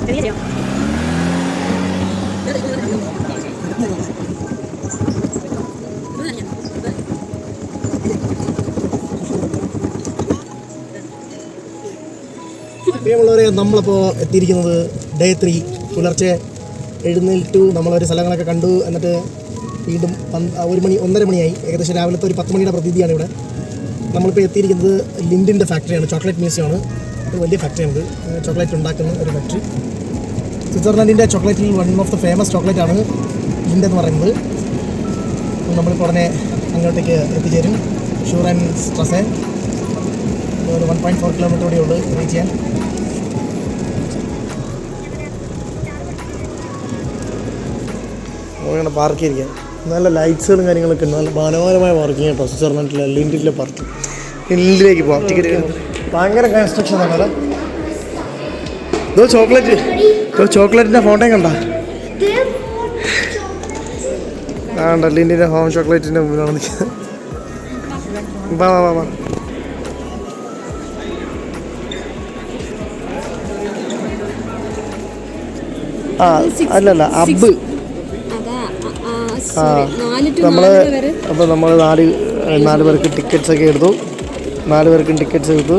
പ്രിയമുള്ളവരെ, നമ്മളിപ്പോൾ എത്തിയിരിക്കുന്നത് ഡേ 3 പുലർച്ചെ എഴുന്നേറ്റു. നമ്മളൊരു സ്ഥലങ്ങളൊക്കെ കണ്ടു. എന്നിട്ട് വീണ്ടും 1 മണി 1:30 മണിയായി. ഏകദേശം രാവിലത്തെ ഒരു 10 മണിയുടെ പ്രതീതിയാണ് ഇവിടെ. നമ്മളിപ്പോൾ എത്തിയിരിക്കുന്നത് ലിൻഡിൻ്റെ ഫാക്ടറിയാണ്. ചോക്ലേറ്റ് മ്യൂസിയമാണ്. ഒരു വലിയ ഫാക്ടറിയുണ്ട്, ചോക്ലേറ്റ് ഉണ്ടാക്കുന്ന ഒരു ഫാക്ടറി. സ്വിറ്റ്സർലൻഡിൻ്റെ ചോക്ലേറ്റിൽ വൺ ഓഫ് ദ ഫേമസ് ചോക്ലേറ്റാണ് ലിൻഡ് എന്ന് പറയുന്നത്. നമ്മളിപ്പോൾ ഉടനെ അങ്ങോട്ടേക്ക് എത്തിച്ചേരും. ഷൂറൻ സ്ട്രസെ ഒരു 1.4 കിലോമീറ്റർ കൂടി ഉള്ളൂ റീച്ച് ചെയ്യാൻ. അങ്ങനെ പാർക്ക് ചെയ്തിരിക്കാൻ നല്ല ലൈറ്റ്സുകളും കാര്യങ്ങളൊക്കെ ഉണ്ട്. നല്ല മനോഹരമായ പാർക്കിങ് കേട്ടോ സ്വിറ്റ്സർലൻഡിലെ ലിൻഡിലെ പാർക്കിങ്. ലിൻഡിലേക്ക് പോകാം. ടിക്കറ്റ് ഭയങ്കര കൺസ്ട്രക്ഷൻ ആണ്. ഇതോ ചോക്ലേറ്റിൻ്റെ ഫോട്ടോയും കണ്ട ലിൻഡിൻ്റെ ഹോം ചോക്ലേറ്റിൻ്റെ മുമ്പിലാണ് നിൽക്കുന്നത്. വാ വാ വാ. അല്ലല്ല അബ്. അപ്പോൾ നമ്മൾ നാല് പേർക്ക് ടിക്കറ്റ്സ് ഒക്കെ എടുത്തു. 4 പേർക്കും ടിക്കറ്റ്സ് എടുത്തു.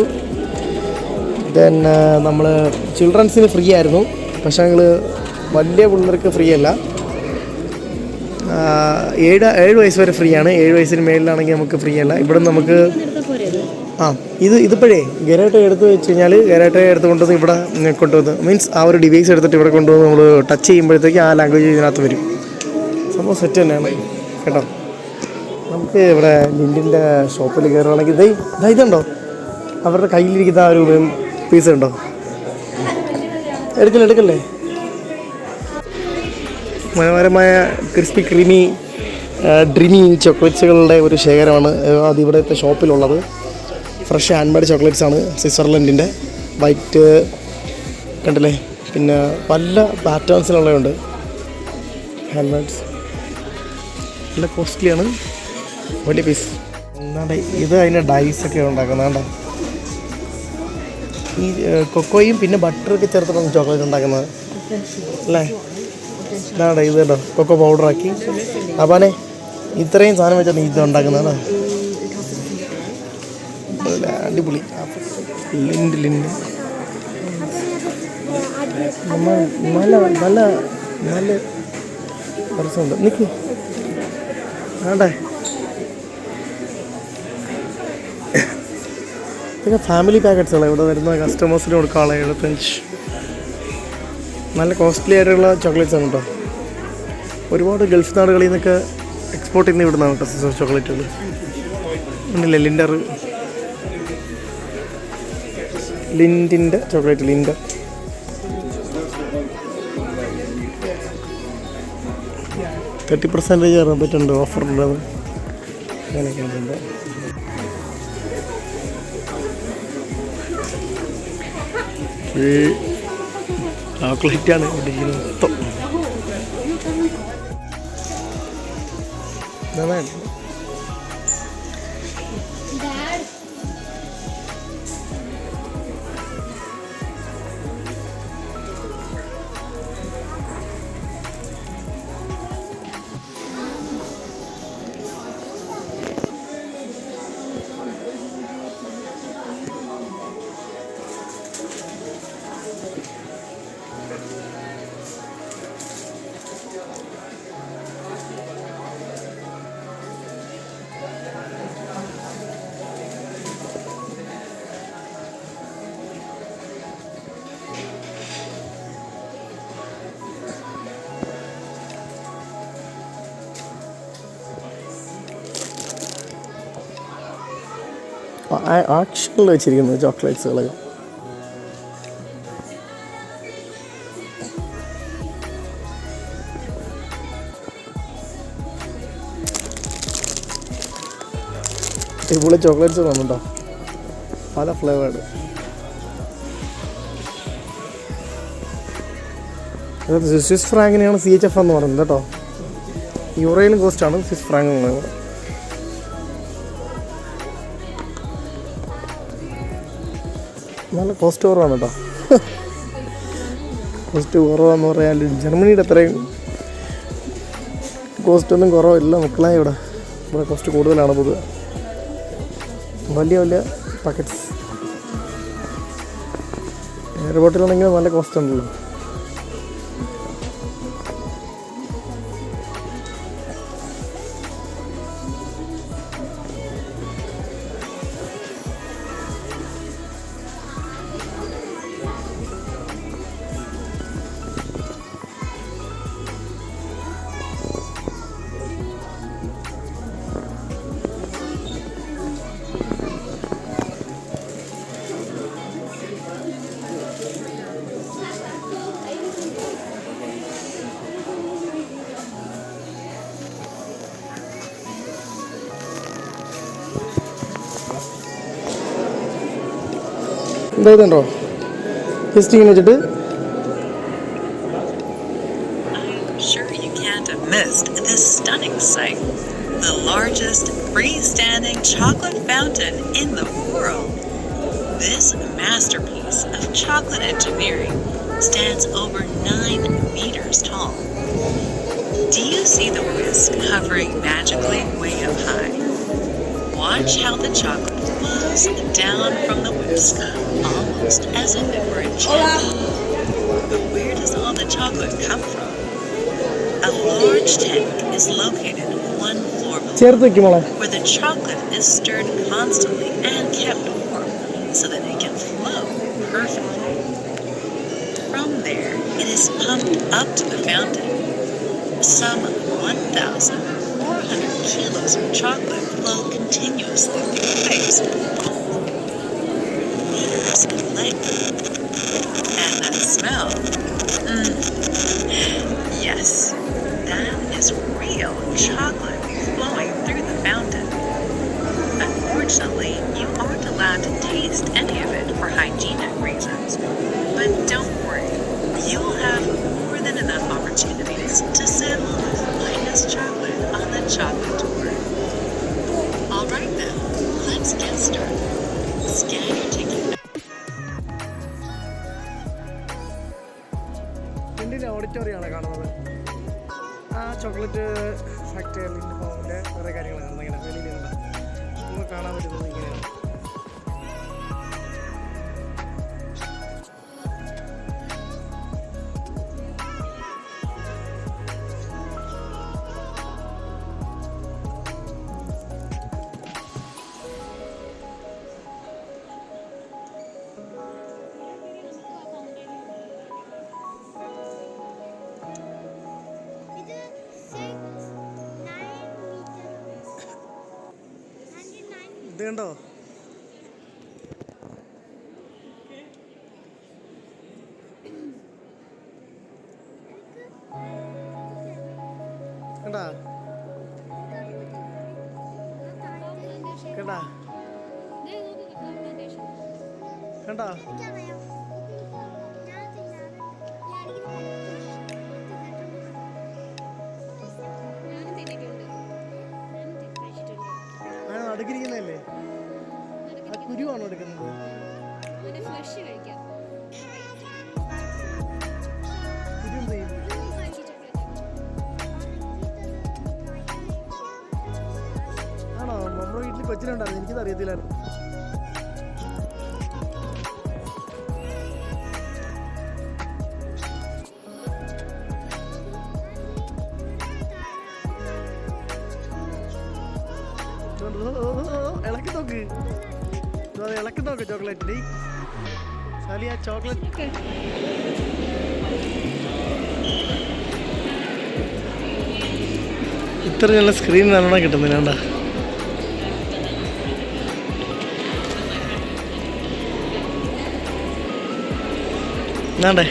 ദെൻ നമ്മൾ ചിൽഡ്രൻസിന് ഫ്രീ ആയിരുന്നു. പക്ഷേ ഞങ്ങൾ വലിയ പിള്ളേർക്ക് ഫ്രീ അല്ല. 7 വയസ്സ് വരെ ഫ്രീ ആണ്. 7 വയസ്സിന് മേളിലാണെങ്കിൽ നമുക്ക് ഫ്രീ അല്ല. ഇവിടെ നമുക്ക് ഇതിപ്പോഴേ ഗരാട്ട എടുത്ത് വെച്ച് കഴിഞ്ഞാൽ ഗരാട്ട എടുത്ത് കൊണ്ടുവന്ന് ഇവിടെ കൊണ്ടുവന്ന് മീൻസ് ആ ഒരു ഡിവൈസ് എടുത്തിട്ട് ഇവിടെ കൊണ്ടുവന്ന് നമ്മൾ ടച്ച് ചെയ്യുമ്പോഴത്തേക്ക് ആ ലാംഗ്വേജ് ഇതിനകത്ത് വരും. സംഭവം സെറ്റ് തന്നെയാണ് കേട്ടോ. നമുക്ക് ഇവിടെ ലിൻഡിൻ്റെ ഷോപ്പിൽ കയറുകയാണെങ്കിൽ ഇതുണ്ടോ അവരുടെ കയ്യിലിരിക്കുന്ന ആ ഒരു പീസ് ഉണ്ടോ? എടുക്കല്ലേ. മനോഹരമായ ക്രിസ്പി ക്രീമി ഡ്രീമി ചോക്ലേറ്റ്സുകളുടെ ഒരു ശേഖരമാണ് അത് ഇവിടുത്തെ ഷോപ്പിലുള്ളത്. ഫ്രഷ് ഹാൻഡ് മെയ്ഡ് ചോക്ലേറ്റ്സ് ആണ് സ്വിറ്റ്സർലൻഡിൻ്റെ. വൈറ്റ് കണ്ടില്ലേ, പിന്നെ പല പാറ്റേൺസിലുള്ളതുണ്ട്. ഹാൻഡ് മെയ്ഡ്സ് നല്ല കോസ്റ്റ്ലിയാണ്. വലിയ പീസ്. എന്നാണ്ട് ഇത് അതിൻ്റെ ഡൈസൊക്കെ ഉണ്ടാക്കുന്നത്. ഈ കൊക്കോയും പിന്നെ ബട്ടറൊക്കെ ചേർത്തിട്ടാണ് ചോക്ലേറ്റ് ഉണ്ടാക്കുന്നത് അല്ലേ? ഇതാണ്ടോ ഇത് കേട്ടോ, കൊക്കോ പൗഡറാക്കി. അപ്പാനെ ഇത്രയും സാധനം വെച്ചാണ് ഇത് ഉണ്ടാക്കുന്നത്. അടിപൊളി. ലിൻഡ് നല്ല രസമുണ്ട്. നിൽക്ക് ആണ്ടേ. ഇതൊക്കെ ഫാമിലി പാക്കറ്റ്സുകളാണ് ഇവിടെ വരുന്ന കസ്റ്റമേഴ്സിന് കൊടുക്കാനുള്ള 75. നല്ല കോസ്റ്റ്ലി ആയിട്ടുള്ള ചോക്ലേറ്റ്സ് ആണ് കേട്ടോ. ഒരുപാട് ഗൾഫ് നാടുകളിൽ നിന്നൊക്കെ എക്സ്പോർട്ട് ചെയ്യുന്ന ഇവിടുന്നാണ് കേട്ടോ ചോക്ലേറ്റുകൾ. ഉണ്ടല്ലേ ലിൻഡിൻ്റെ ചോക്ലേറ്റ്. ലിൻഡർ 30% ഇറങ്ങിയിട്ടുണ്ട് ഓഫറുള്ളത്. അങ്ങനെയൊക്കെ ഉണ്ട്. ചോക്ലേറ്റാണ് ഇരിക്കുന്നത് മൊത്തം. നന്നായിട്ട് ആക്ഷനിൽ വെച്ചിരിക്കുന്നത് ചോക്ലേറ്റ്സുകൾ. ഇവിടെ ചോക്ലേറ്റ്സ് വന്നുണ്ടോ, പല ഫ്ലേവേർഡ്. സ്വിസ് ഫ്രാങ്കിനെയാണ് CHF എന്ന് പറയുന്നത് കേട്ടോ. യൂറോയിലും കോസ്റ്റാണ് സ്വിസ് ഫ്രാങ്ക് എന്ന് പറയുന്നത്. നല്ല കോസ്റ്റ് കുറവാണ് കേട്ടോ. കോസ്റ്റ് കുറവാന്ന് പറയാൻ ജർമ്മനിയുടെ അത്രയും കോസ്റ്റൊന്നും കുറവില്ല മക്കളെ. ഇവിടെ കോസ്റ്റ് കൂടുതലാണ് പൊതുവെ. വലിയ വലിയ പാക്കറ്റ്സ് എയർപോർട്ടിലാണെങ്കിൽ നല്ല കോസ്റ്റ് ഉണ്ടല്ലോ. എന്താ ജസ്റ്റ് ഇങ്ങനെ വെച്ചിട്ട് Sure you can't have missed this stunning sight. The largest freestanding chocolate fountain in the world. This masterpiece of chocolate engineering stands over 9 meters tall. Do you see the whisk hovering magically way up high? Watch how the chocolate flows down from the whisk, almost as if it were a jet. But where does all the chocolate come from? A large tank is located one floor below, where the chocolate is stirred constantly and kept warm so that it can flow perfectly. From there, it is pumped up to the fountain. Some 1,400 kilos of chocolate flow continuously through pipes meters in length. And that smell, yes, that is real chocolate flowing through the fountain. Unfortunately, you aren't allowed to taste any of it for hygienic reasons. But don't worry, you will have more than enough opportunities to sample the finest chocolate on the chocolate tour. Alright then, let's get started. Scan your ticket. ഇന്ത്യയിലെ ഓഡിറ്റോറിയമാണ് കാണുന്നത്. ആ chocolate factory അല്ലെങ്കിൽ കുറേ കാര്യങ്ങളാണ് ഇങ്ങനെ വെളിയിൽ നമുക്ക് കാണാൻ പറ്റുന്നത് ഇങ്ങനെയാണ്. ഇത് കണ്ടോ, കണ്ടാ കണ്ടാ കണ്ടാ അടുക്കിരിക്കുന്നതല്ലേ, ആ കുരുവാണോ എടുക്കുന്നത്? കുരു എന്ത് ചെയ്യും? ആണോ? നമ്മുടെ വീട്ടിൽ കൊച്ചിലുണ്ടായിരുന്നു, എനിക്കത് അറിയത്തില്ലായിരുന്നു. ഇളക്കി നോക്ക്, ഇളക്കി നോക്ക് ചോക്ലേറ്റ്. സാലി ആ ചോക്ലേറ്റ് ഇത്ര നല്ല സ്ക്രീൻ നല്ലോണം കിട്ടുന്നില്ല. കണ്ടാ എന്നാണ്ടേ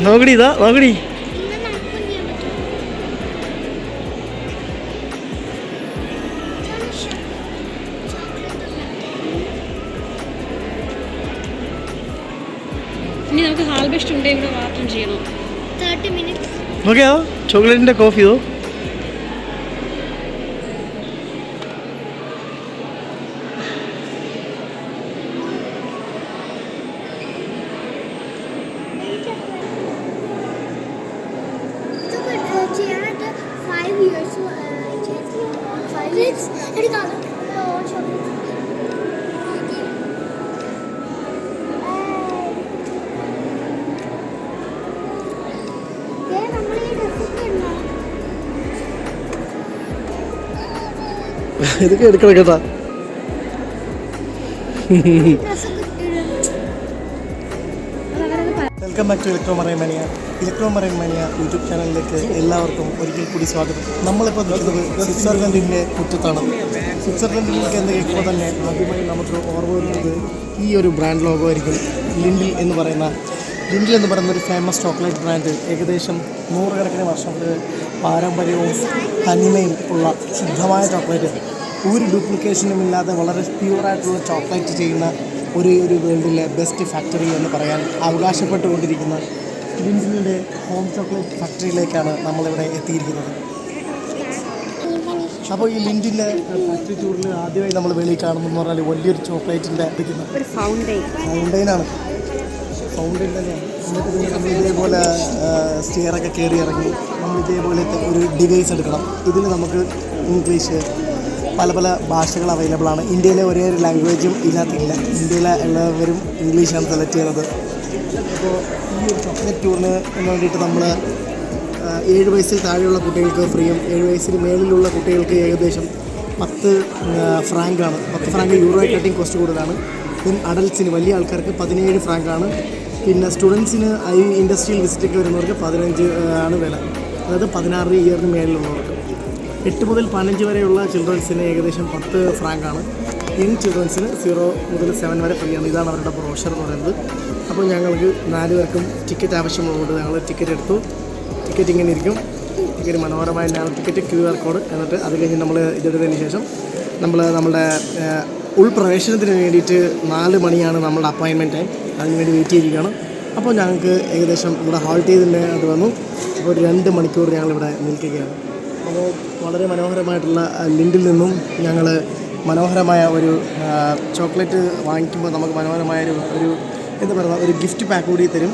നോക്കടി, ഇതാ നോക്കടി. ഇനി നമുക്ക് ഹാൽബെസ്റ്റ് ഉണ്ടെങ്കിൽ ഇവിടെ വാട്ടർ ചെയ്യണം. 30 minutes. നോക്കിയാ ചോക്ലേറ്റിൻ്റെ കോഫി ഇതോ. ഇതൊക്കെ എടുക്കണം കേട്ടാ. Welcome back to Electro Marine Mania. Electro Marine Mania YouTube ചാനലിലേക്ക് എല്ലാവർക്കും ഒരിക്കൽ കൂടി സ്വാഗതം. നമ്മളിപ്പോൾ നിൽക്കുന്നത് സ്വിറ്റ്സർലൻഡിൻ്റെ മുറ്റത്താണ്. സ്വിറ്റ്സർലൻഡിലേക്ക് എന്ന് കേൾക്കുമ്പോൾ തന്നെ ആദ്യമായി നമുക്ക് ഓർമ്മ വരുന്നത് ഈ ഒരു ബ്രാൻഡ് ലോഗോ ആയിരിക്കും. ലിൻഡിൽ എന്ന് പറയുന്ന ഒരു ഫേമസ് ചോക്ലേറ്റ് ബ്രാൻഡ്. ഏകദേശം 100 കണക്കിന് വർഷങ്ങൾ പാരമ്പര്യവും തനിമയും ഉള്ള ശുദ്ധമായ ചോക്ലേറ്റ്, ഒരു ഡ്യൂപ്ലിക്കേഷനും ഇല്ലാതെ വളരെ പ്യൂറായിട്ടുള്ള ചോക്ലേറ്റ് ചെയ്യുന്ന ഒരു വേൾഡിലെ ബെസ്റ്റ് ഫാക്ടറി എന്ന് പറയാൻ അവകാശപ്പെട്ടുകൊണ്ടിരിക്കുന്ന ലിൻഡിലിൻ്റെ ഹോം ചോക്ലേറ്റ് ഫാക്ടറിയിലേക്കാണ് നമ്മളിവിടെ എത്തിയിരിക്കുന്നത്. അപ്പോൾ ഈ ലിൻഡിൻ്റെ ഫാക്ടറി ടൂറിൽ ആദ്യമായി നമ്മൾ വെളിയിൽ കാണുന്നതെന്ന് പറഞ്ഞാൽ വലിയൊരു ചോക്ലേറ്റിൻ്റെ ഒരു ഫൗണ്ടെയിനാണ്. ഫൗണ്ടെയിൻ തന്നെയാണ്. എന്നിട്ട് പിന്നെ നമ്മൾ ഇതേപോലെ സ്റ്റെയറൊക്കെ കയറി ഇറങ്ങി നമ്മൾ ഇതേപോലത്തെ ഒരു ഡിവൈസ് എടുക്കണം. ഇതിൽ നമുക്ക് ഇംഗ്ലീഷ്, പല ഭാഷകൾ അവൈലബിൾ ആണ്. ഇന്ത്യയിലെ ഒരേ ഒരു ലാംഗ്വേജും ഇതിനകത്തില്ല. ഇന്ത്യയിലെ എല്ലാവരും ഇംഗ്ലീഷാണ് സെലക്ട് ചെയ്യുന്നത്. അപ്പോൾ ഈ ഒരു ചോക്ലേറ്റ് ടൂറിന് വേണ്ടിയിട്ട് നമ്മൾ 7 വയസ്സിൽ താഴെയുള്ള കുട്ടികൾക്ക് ഫ്രീയും 7 വയസ്സിന് മേളിലുള്ള കുട്ടികൾക്ക് ഏകദേശം 10 ഫ്രാങ്കാണ്. 10 ഫ്രാങ്ക് യൂറോയെക്കാട്ടിയും കോസ്റ്റ് കൂടുതലാണ്. പിന്നെ അഡൽട്ട്സിന്, വലിയ ആൾക്കാർക്ക് 17 ഫ്രാങ്കാണ്. പിന്നെ സ്റ്റുഡൻസിന് ഈ ഇൻഡസ്ട്രിയൽ വിസിറ്റൊക്കെ വരുന്നവർക്ക് 15 ആണ് വില. അതായത് 16 ഇയറിന് മേളിലുള്ളവർക്ക്. 8 മുതൽ 15 വരെയുള്ള ചിൽഡ്രൻസിന് ഏകദേശം 10 ഫ്രാങ്കാണ്. യങ് ചിൽഡ്രൻസിന് 0 മുതൽ 7 വരെ ഫ്രീ ആണ്. ഇതാണ് അവരുടെ ബ്രോഷർ എന്ന് പറയുന്നത്. അപ്പോൾ ഞങ്ങൾക്ക് 4 പേർക്കും ടിക്കറ്റ് ആവശ്യമുള്ളതുകൊണ്ട് ഞങ്ങൾ ടിക്കറ്റ് എടുത്തു. ടിക്കറ്റ് ഇങ്ങനെ ഇരിക്കും. ടിക്കറ്റ് മനോഹരമായ ടിക്കറ്റ് QR കോഡ്. എന്നിട്ട് അത് കഴിഞ്ഞ് നമ്മൾ ഇതെടുത്തതിന് ശേഷം നമ്മളുടെ ഉൾപ്രവേശനത്തിന് വേണ്ടിയിട്ട് 4 മണിയാണ് നമ്മളുടെ അപ്പോയിൻമെൻറ്റ് ടൈം. അതിന് വേണ്ടി വെയിറ്റ് ചെയ്തിരിക്കുകയാണ്. അപ്പോൾ ഞങ്ങൾക്ക് ഏകദേശം ഇവിടെ ഹോൾട്ട് ചെയ്തിട്ട് അത് വന്നു. അപ്പോൾ ഒരു 2 മണിക്കൂർ ഞങ്ങളിവിടെ നിൽക്കുകയാണ്. അപ്പോൾ വളരെ മനോഹരമായിട്ടുള്ള ലിൻഡിൽ നിന്നും ഞങ്ങൾ മനോഹരമായ ഒരു ചോക്ലേറ്റ് വാങ്ങിക്കുമ്പോൾ നമുക്ക് മനോഹരമായ ഒരു എന്താ പറയുക, ഒരു ഗിഫ്റ്റ് പാക്ക് കൂടി തരും.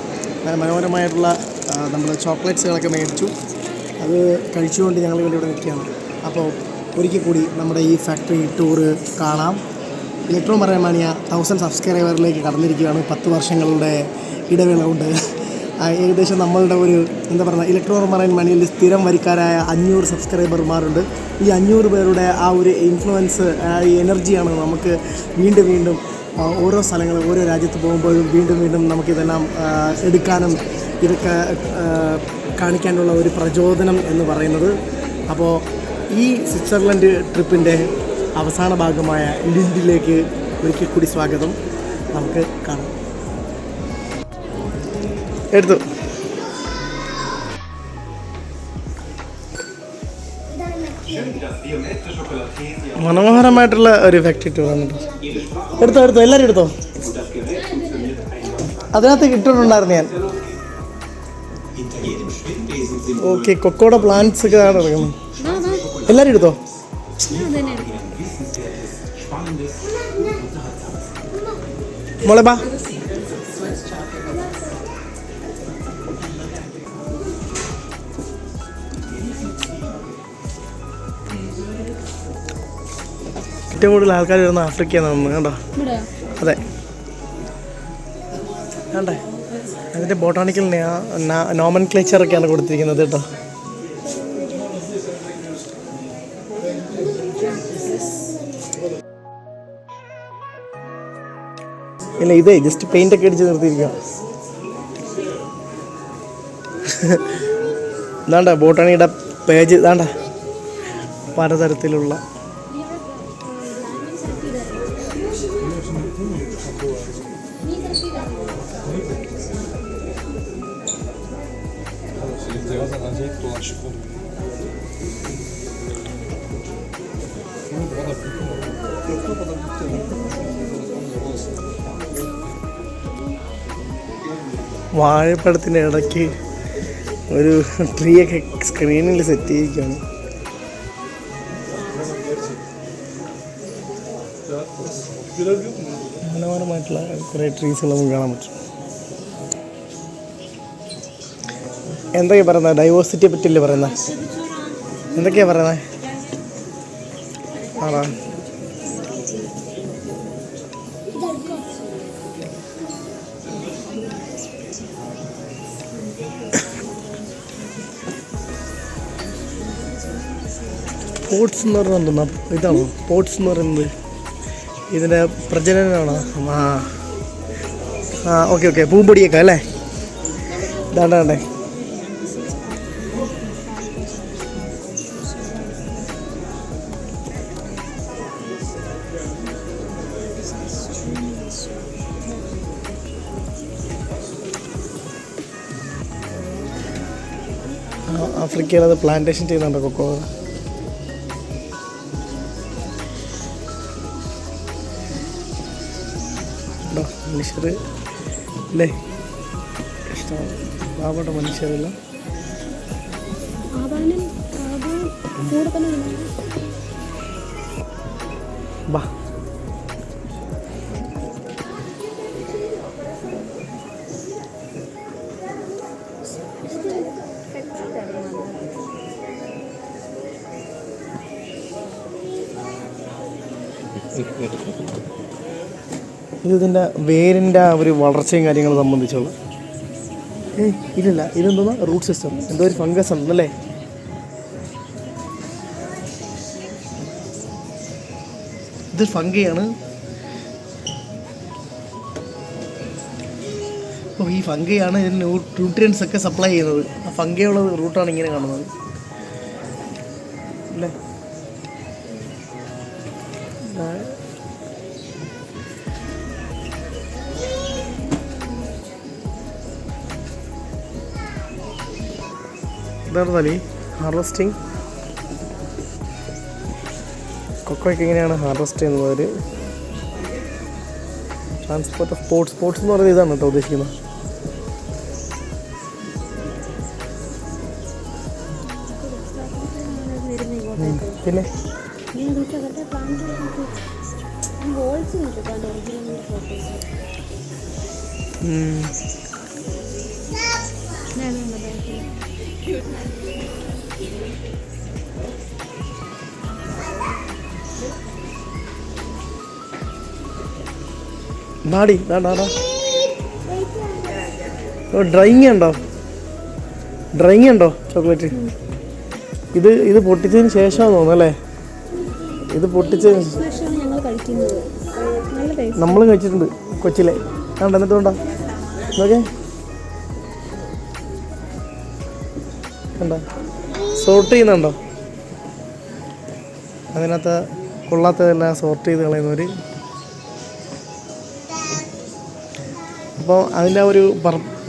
മനോഹരമായിട്ടുള്ള നമ്മൾ ചോക്ലേറ്റ്സുകളൊക്കെ മേടിച്ചു. അത് കഴിച്ചുകൊണ്ട് ഞങ്ങൾ ഇവിടെ നിൽക്കുകയാണ്. അപ്പോൾ ഒരിക്കൽ കൂടി നമ്മുടെ ഈ ഫാക്ടറി ടൂറ് കാണാം. ഇലക്ട്രോ മറൈൻ മാനിയ 1000 സബ്സ്ക്രൈബറിലേക്ക് കടന്നിരിക്കുകയാണ്. 10 വർഷങ്ങളുടെ ഇടവേള കൊണ്ട്. ഏകദേശം നമ്മളുടെ ഒരു എന്താ പറയുക, ഇലക്ട്രോ മറൈൻ മാനിയയിൽ സ്ഥിരം വരിക്കാരായ 500 സബ്സ്ക്രൈബർമാരുണ്ട്. ഈ 500 പേരുടെ ആ ഒരു ഇൻഫ്ലുവൻസ്, ഈ എനർജിയാണ് നമുക്ക് വീണ്ടും ഓരോ സ്ഥലങ്ങൾ, ഓരോ രാജ്യത്ത് പോകുമ്പോഴും വീണ്ടും നമുക്കിതെല്ലാം എടുക്കാനും ഇതൊക്കെ കാണിക്കാനുള്ള ഒരു പ്രചോദനം എന്ന് പറയുന്നത്. അപ്പോൾ ഈ സ്വിറ്റ്സർലൻഡ് ട്രിപ്പിൻ്റെ അവസാന ഭാഗമായ ലിൻഡിലേക്ക് ഒരിക്കൽ കൂടി സ്വാഗതം. നമുക്ക് കാണാം. എടുത്തു. മനോഹരമായിട്ടുള്ള ഒരു ഫാക്ടറി ടൂർ വന്നിട്ട് എടുത്തോ എല്ലാവരും എടുത്തോ. അതിനകത്ത് ഇട്ടിട്ടുണ്ടായിരുന്നു ഞാൻ. ഓക്കെ, കൊക്കോയുടെ പ്ലാന്റ്സ് ഒക്കെ ആണ് ഇറങ്ങുന്നത്. എല്ലാവരും എടുത്തോ. മോളെ ബാ. ഏറ്റവും കൂടുതൽ ആൾക്കാർ വരുന്ന ആഫ്രിക്കയാണ് നമ്മൾ കേട്ടോ. അതെ, വേണ്ടേ, അതിൻ്റെ ബോട്ടാണിക്കൽ നോമൻ ക്ലേച്ചറൊക്കെയാണ് കൊടുത്തിരിക്കുന്നത് കേട്ടോ. ഇല്ല, ഇതേ ജസ്റ്റ് പെയിൻ്റ് ഒക്കെ അടിച്ച് നിർത്തിയിരിക്കുക. ഇതാണ്ട ബോട്ടാണിയുടെ പേജ്. ഇതാണ്ട പലതരത്തിലുള്ള വാഴപ്പഴത്തിൻ്റെ ഇടയ്ക്ക് ഒരു ട്രീ ഒക്കെ സ്ക്രീനിൽ സെറ്റ് ചെയ്തിരിക്കുകയാണ്. മനോഹരമായിട്ടുള്ള കുറേ ട്രീസുകൾ നമുക്ക് കാണാൻ പറ്റും. എന്തൊക്കെയാണ് പറയുന്നത്? ഡൈവേഴ്സിറ്റിയെ പറ്റിയല്ലേ പറയുന്നത്? എന്തൊക്കെയാണ് പറയുന്നത്? ആണോ? പോട്ട്സ് എന്ന് പറഞ്ഞാൽ ഇതാണോ പോട്ട്സ് എന്ന് പറയുന്നത്? ഇതിൻ്റെ പ്രജനനമാണോ? ഓക്കെ പൂമ്പൊടിയൊക്കെ അല്ലേ? ഇതാണ്ടേ ആഫ്രിക്കയിൽ അത് പ്ലാന്റേഷൻ ചെയ്യുന്നുണ്ട് കൊക്കോ. മനുഷ്യർ അല്ലേ? ഇഷ്ടമാണ് പാവപ്പെട്ട മനുഷ്യരെല്ലാം. ബാ ഇതിൻ്റെ വേരിൻ്റെ ഒരു വളർച്ചയും കാര്യങ്ങളും സംബന്ധിച്ചുള്ള ഇല്ല ഇതെന്തോന്നാ റൂട്ട് സിസ്റ്റം, എന്തോ ഒരു ഫംഗസ് ഉണ്ടല്ലേ? ഇത് ഫംഗയാണ്. അപ്പോൾ ഈ ഫംഗയാണ് ഇതിന് ന്യൂട്രിയൻസ് ഒക്കെ സപ്ലൈ ചെയ്യുന്നത്. ആ ഫംഗയുള്ള റൂട്ടാണ് ഇങ്ങനെ കാണുന്നത് അല്ലേ? ഇതാണ് ഹാർവെസ്റ്റിംഗ്. കൊക്കോയ്ക്ക് എങ്ങനെയാണ് ഹാർവെസ്റ്റ് ചെയ്യുന്നത്? ട്രാൻസ്പോർട്ട് ഓഫ് സ്പോർട്സ് എന്ന് പറയുന്നത് ഇതാണ് കേട്ടോ ഉദ്ദേശിക്കുന്നത്. പിന്നെ ഡാഡി ഡ്രൈയിങ് ഉണ്ടോ ചോക്ലേറ്റ്? ഇത് പൊട്ടിച്ചതിന് ശേഷമാണ് തോന്നുന്നല്ലേ? ഇത് പൊട്ടിച്ചതിന് നമ്മൾ കഴിച്ചിട്ടുണ്ട് കൊച്ചിലെ. എന്നിട്ടുണ്ടോ നോക്കേ, കണ്ടോ? സോർട്ട് ചെയ്യുന്നുണ്ടോ? അതിനകത്ത് കൊള്ളാത്തതെല്ലാം സോർട്ട് ചെയ്ത് കളയുന്നവർ. അപ്പോൾ അതിൻ്റെ ഒരു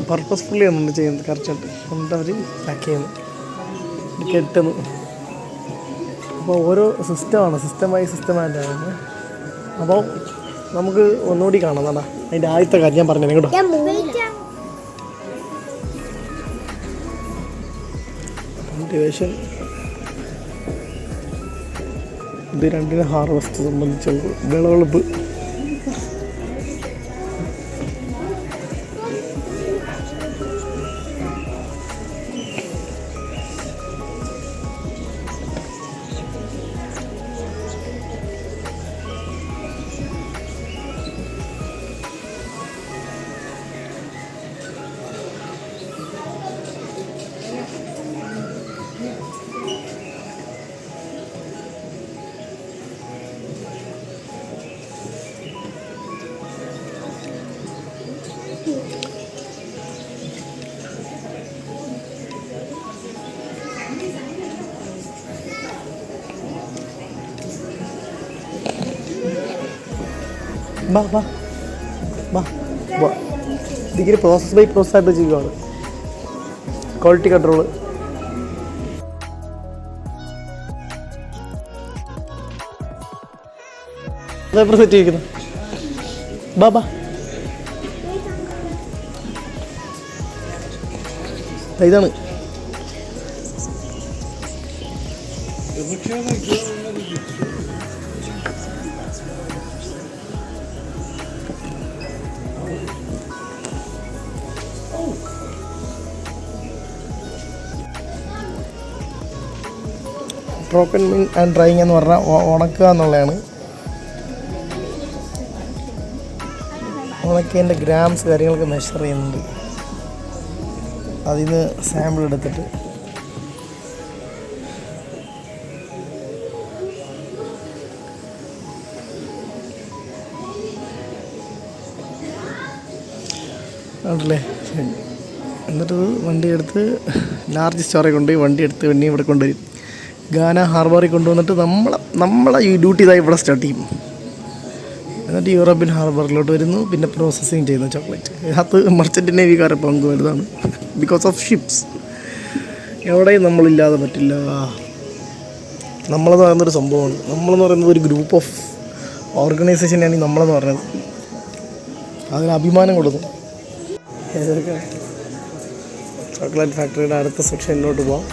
പർപ്പസ്ഫുള്ളി ഒന്നുണ്ട് ചെയ്യുന്നത്. കറക്റ്റായിട്ട് എന്നിട്ട് അവർ പാക്ക് ചെയ്യുന്നു, കെട്ടുന്നു. അപ്പോൾ ഓരോ സിസ്റ്റമായിട്ടാണ്. അപ്പോൾ നമുക്ക് ഒന്നുകൂടി കാണാം എന്നാ അതിൻ്റെ ആദ്യത്തെ കാര്യം ഞാൻ പറഞ്ഞു കേട്ടോ. കൾട്ടിവേഷൻ ഇത് രണ്ടിനെ ഹാർവെസ്റ്റ് സംബന്ധിച്ചുള്ള വിളവെടുപ്പ്. ഇതിങ്ങനെ പ്രോസസ് ബൈ പ്രോസസ് ആയിട്ട് ചെയ്യുകയാണ്. Quality control. സെറ്റ് ചെയ്യിക്കുന്നു. ഇതാണ് ഡ്രോപ്പിംഗ് ആൻഡ് ഡ്രൈയിങ് എന്ന് പറഞ്ഞാൽ ഉണക്കുക എന്നുള്ളതാണ്. ഉണക്കിയതിൻ്റെ ഗ്രാംസ് കാര്യങ്ങളൊക്കെ മെഷർ ചെയ്യുന്നുണ്ട്. അതിൽ നിന്ന് സാമ്പിൾ എടുത്തിട്ട് ആണല്ലേ. എന്നിട്ട് വണ്ടി എടുത്ത് ലാർജ് സ്റ്റോറെ കൊണ്ടുപോയി വണ്ടി ഇവിടെ കൊണ്ടുവരും. ഗാന ഹാർബറിൽ കൊണ്ടുവന്നിട്ട് നമ്മളെ ഈ ഡ്യൂട്ടി ഇതായി ഇവിടെ സ്റ്റാർട്ട് ചെയ്യും. എന്നിട്ട് യൂറോപ്യൻ ഹാർബറിലോട്ട് വരുന്നു, പിന്നെ പ്രോസസ്സിങ് ചെയ്യുന്നു ചോക്ലേറ്റ്. അത് മർച്ചൻ്റ് നേവിക്കാരുടെ പങ്ക് വലുതാണ്. ബിക്കോസ് ഓഫ് ഷിപ്സ് എവിടെയും നമ്മളില്ലാതെ പറ്റില്ല. നമ്മളെന്ന് പറയുന്നൊരു സംഭവമാണ്. നമ്മളെന്ന് പറയുന്നത് ഒരു ഗ്രൂപ്പ് ഓഫ് ഓർഗനൈസേഷനാണ് നമ്മളെന്ന് പറയുന്നത്. അതിന് അഭിമാനം കൊടുക്കും. ഏതൊക്കെ ചോക്ലേറ്റ് ഫാക്ടറിയുടെ അടുത്ത സെക്ഷനിലോട്ട് പോകാം.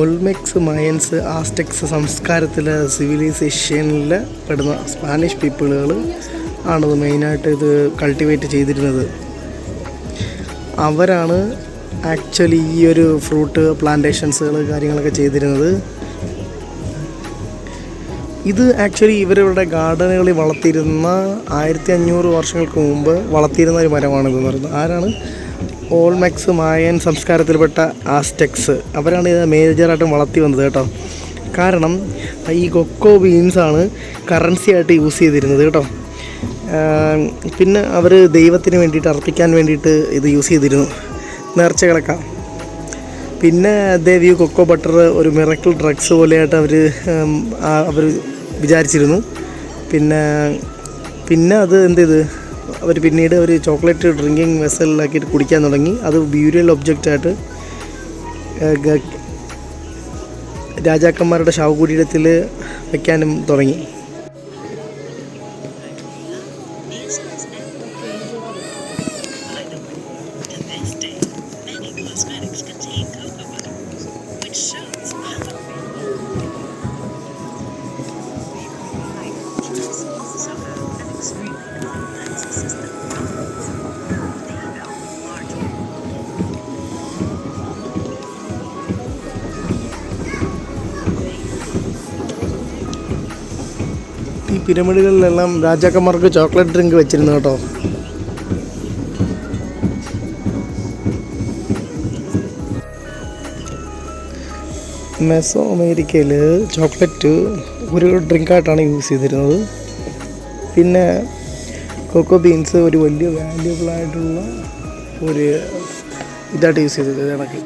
ഒൾമെക്സ്, മയൻസ്, ആസ്റ്റെക്സ് സംസ്കാരത്തിലെ സിവിലൈസേഷനിൽ പെടുന്ന സ്പാനിഷ് പീപ്പിളുകൾ ആണിത് മെയിനായിട്ട് ഇത് കൾട്ടിവേറ്റ് ചെയ്തിരുന്നത്. അവരാണ് ആക്ച്വലി ഈ ഒരു ഫ്രൂട്ട് പ്ലാന്റേഷൻസുകൾ കാര്യങ്ങളൊക്കെ ചെയ്തിരുന്നത്. ഇത് ആക്ച്വലി ഇവരുടെ ഗാർഡനുകളിൽ വളർത്തിയിരുന്ന 1500 വർഷങ്ങൾക്ക് മുമ്പ് വളർത്തിയിരുന്ന ഒരു മരമാണിതെന്ന് പറയുന്നത്. ആരാണ്? ഓൾമെക്സ്, മായൻ സംസ്കാരത്തിൽപ്പെട്ട ആസ്റ്റെക്സ്. അവരാണ് ഇത് മേജറായിട്ടും വളർത്തി വന്നത് കേട്ടോ. കാരണം ഈ കൊക്കോ ബീൻസാണ് കറൻസി ആയിട്ട് യൂസ് ചെയ്തിരുന്നത് കേട്ടോ. പിന്നെ അവർ ദൈവത്തിന് വേണ്ടിയിട്ട് അർപ്പിക്കാൻ വേണ്ടിയിട്ട് ഇത് യൂസ് ചെയ്തിരുന്നു, നേർച്ചകളൊക്കെ. പിന്നെ ദേവി കൊക്കോ ബട്ടർ ഒരു മിറക്കിൾ ഡ്രഗ്സ് പോലെയായിട്ട് അവർ വിചാരിച്ചിരുന്നു. പിന്നെ അത് എന്ത് ചെയ്ത് പിന്നീട് അവർ ചോക്ലേറ്റ് ഡ്രിങ്കിങ് വെസലിലാക്കിയിട്ട് കുടിക്കാൻ തുടങ്ങി. അത് ബ്യൂരിയൽ ഒബ്ജക്റ്റായിട്ട് രാജാക്കന്മാരുടെ ശവകുടീരത്തിൽ വയ്ക്കാനും തുടങ്ങി. ഈ പിരമിഡുകളിലെല്ലാം രാജാക്കന്മാർക്ക് ചോക്ലേറ്റ് ഡ്രിങ്ക് വെച്ചിരുന്നു കേട്ടോ. മെസോ അമേരിക്കയിൽ ചോക്ലേറ്റ് ഒരു ഡ്രിങ്കായിട്ടാണ് യൂസ് ചെയ്തിരുന്നത്. പിന്നെ കൊക്കോ ബീൻസ് ഒരു വലിയ വാല്യുബിളായിട്ടുള്ള ഒരു ഇതായിട്ട് യൂസ് ചെയ്തത്. കണക്ക്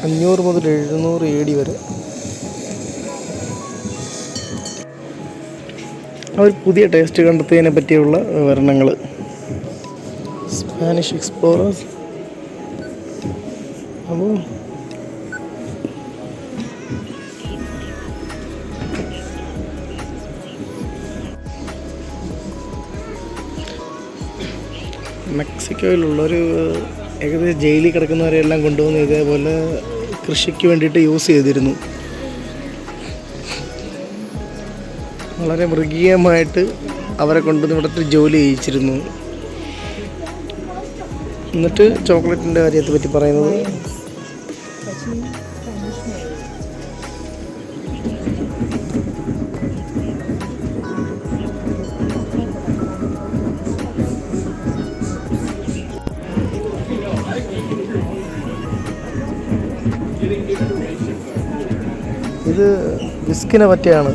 500 മുതൽ 700 AD വരെ അവർ പുതിയ ടേസ്റ്റ് കണ്ടെത്തിയതിനെ പറ്റിയുള്ള വിവരണങ്ങൾ. Spanish explorers. അപ്പോൾ മെക്സിക്കോയിലുള്ളൊരു ഏകദേശം ജയിലിൽ കിടക്കുന്നവരെല്ലാം കൊണ്ടുവന്ന് ഇതേപോലെ കൃഷിക്ക് വേണ്ടിയിട്ട് യൂസ് ചെയ്തിരുന്നു. വളരെ മൃഗീയമായിട്ട് അവരെ കൊണ്ടുവന്ന് ഇവിടുത്തെ ജോലി ചെയ്യിച്ചിരുന്നു. എന്നിട്ട് ചോക്ലേറ്റിൻ്റെ കാര്യത്തെ പറ്റി പറയുന്നത് ഇത് വിസ്കിനെ പറ്റിയാണ്.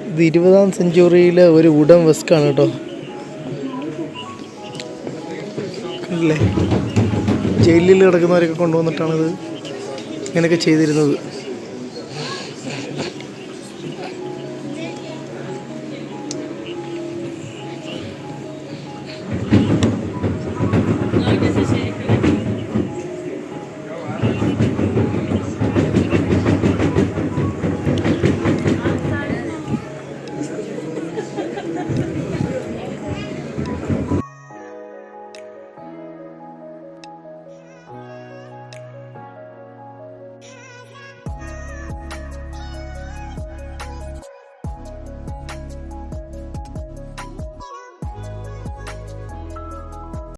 ഇത് 20ാം സെഞ്ച്വറിയിലെ ഒരു വുഡൻ വിസ്കാണ് കേട്ടോ. കണ്ടില്ലേ, ജയിലിൽ കിടക്കുന്നവരൊക്കെ കൊണ്ടുവന്നിട്ടാണിത് ഇങ്ങനെയൊക്കെ ചെയ്തിരുന്നത്.